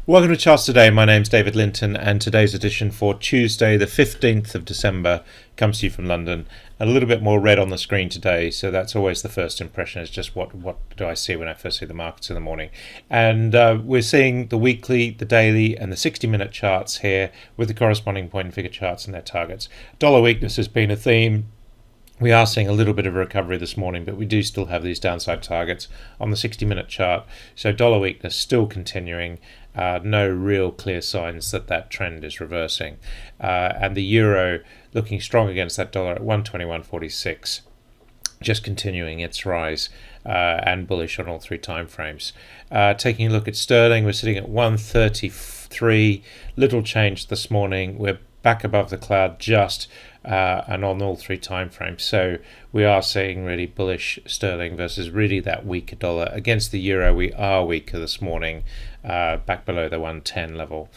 Welcome to Charts Today. My name's David Linton, and today's edition for Tuesday, the 15th of December, comes to you from London. A little bit more red on the screen today, so that's always the first impression, is just what do I see when I first see the markets in the morning. And we're seeing the weekly, the daily, and the 60-minute charts here with the corresponding point and figure charts and their targets. Dollar weakness has been a theme. We are seeing a little bit of a recovery this morning, but we do still have these downside targets on the 60-minute chart. So dollar weakness still continuing. No real clear signs that trend is reversing. And the euro looking strong against that dollar at 121.46, just continuing its rise and bullish on all three time frames. Taking a look at sterling, we're sitting at 133. Little change this morning. We're back above the cloud just and on all three time frames. So we are seeing really bullish sterling versus really that weaker dollar. Against the euro, we are weaker this morning, back below the 110 level.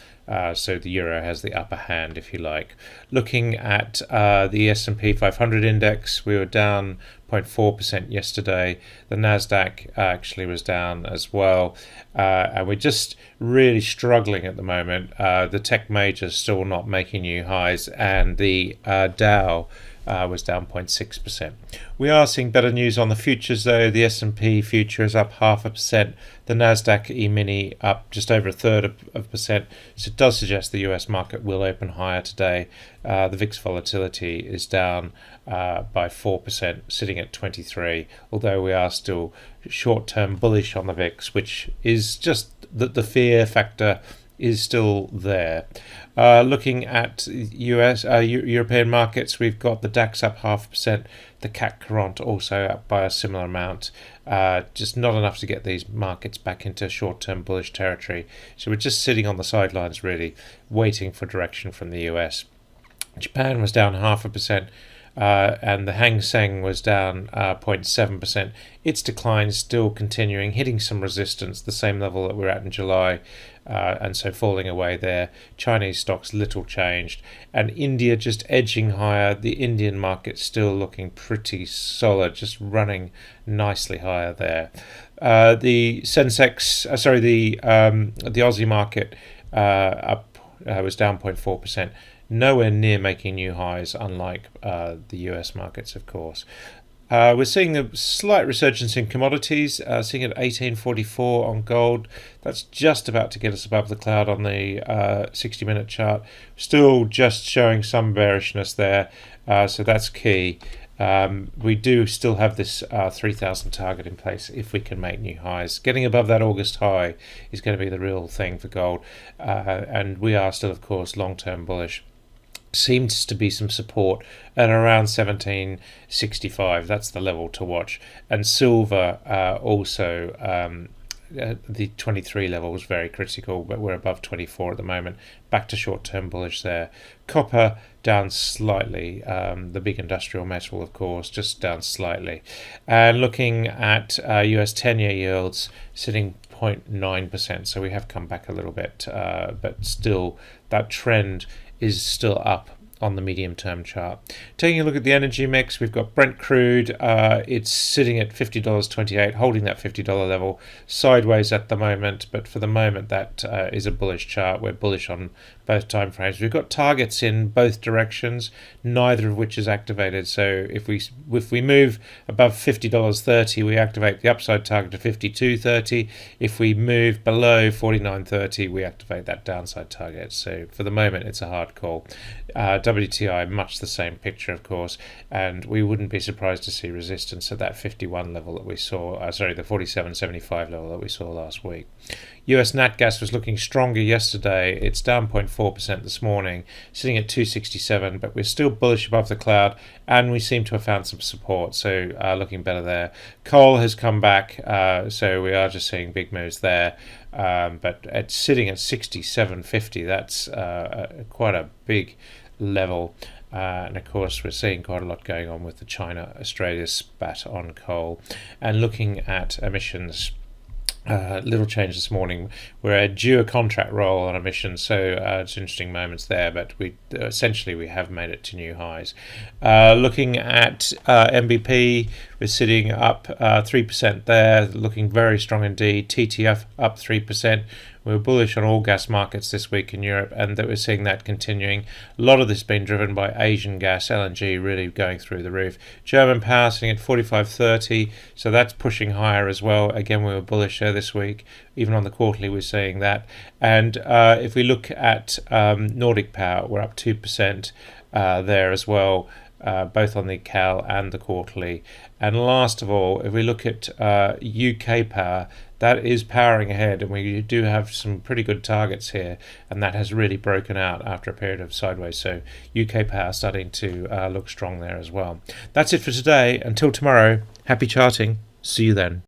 So the euro has the upper hand, if you like. Looking at the S&P 500 index, we were down 0.4% yesterday. The Nasdaq actually was down as well, and we're just really struggling at the moment. The tech majors still not making new highs, and the Dow was down 0.6%. We are seeing better news on the futures though. The S&P future is up 0.5%. The Nasdaq E-mini up just over 1/3 of a percent. So it does suggest the US market will open higher today. The VIX volatility is down by 4%, sitting at 23. Although we are still short-term bullish on the VIX, which is just that the fear factor is still there. Looking at European markets, we've got the DAX up 0.5%, the CAC 40 also up by a similar amount. Just not enough to get these markets back into short-term bullish territory. So we're just sitting on the sidelines, really, waiting for direction from the US. Japan was down 0.5%. And the Hang Seng was down 0.7%. Its decline is still continuing, hitting some resistance, the same level that we're at in July, and so falling away there. Chinese stocks little changed, and India just edging higher. The Indian market still looking pretty solid, just running nicely higher there. The Sensex, the Aussie market was down 0.4%. Nowhere near making new highs, unlike the US markets, of course. We're seeing a slight resurgence in commodities, seeing it at 18.44 on gold. That's just about to get us above the cloud on the 60-minute chart. Still just showing some bearishness there, so that's key. We do still have this 3,000 target in place if we can make new highs. Getting above that August high is going to be the real thing for gold, and we are still, of course, long-term bullish. Seems to be some support at around 1765. That's the level to watch. And silver also, the 23 level was very critical, but we're above 24 at the moment. Back to short-term bullish there. Copper down slightly. The big industrial metal, of course, just down slightly. And looking at US 10-year yields sitting 0.9%, so we have come back a little bit, but still that trend is still up on the medium-term chart. Taking a look at the energy mix, we've got Brent crude. It's sitting at $50.28, holding that $50 level, sideways at the moment, but for the moment that is a bullish chart. We're bullish on both time frames. We've got targets in both directions, neither of which is activated. So if we move above $50.30, we activate the upside target to $52.30. If we move below $49.30, we activate that downside target. So for the moment, it's a hard call. WTI, much the same picture, of course, and we wouldn't be surprised to see resistance at that 51 level that we saw, the 47.75 level that we saw last week. US nat gas was looking stronger yesterday. It's down 0.4% this morning, sitting at 267, but we're still bullish above the cloud, and we seem to have found some support, so looking better there. Coal has come back, so we are just seeing big moves there, but it's sitting at 67.50. That's quite a big level. And of course, we're seeing quite a lot going on with the China-Australia spat on coal. And looking at emissions, little change this morning. We're due a contract roll on emissions, so it's interesting moments there, but we have made it to new highs. Looking at MBP, We're sitting up 3% there, looking very strong indeed. TTF up 3%. We're bullish on all gas markets this week in Europe, and that we're seeing that continuing. A lot of this being driven by Asian gas, LNG really going through the roof. German power sitting at 45.30, so that's pushing higher as well. Again, we were bullish there this week. Even on the quarterly, we're seeing that. And if we look at Nordic power, we're up 2% there as well. Both on the CAL and the quarterly. And last of all, if we look at UK power, that is powering ahead, and we do have some pretty good targets here, and that has really broken out after a period of sideways. So UK power starting to look strong there as well. That's it for today. Until tomorrow, happy charting. See you then.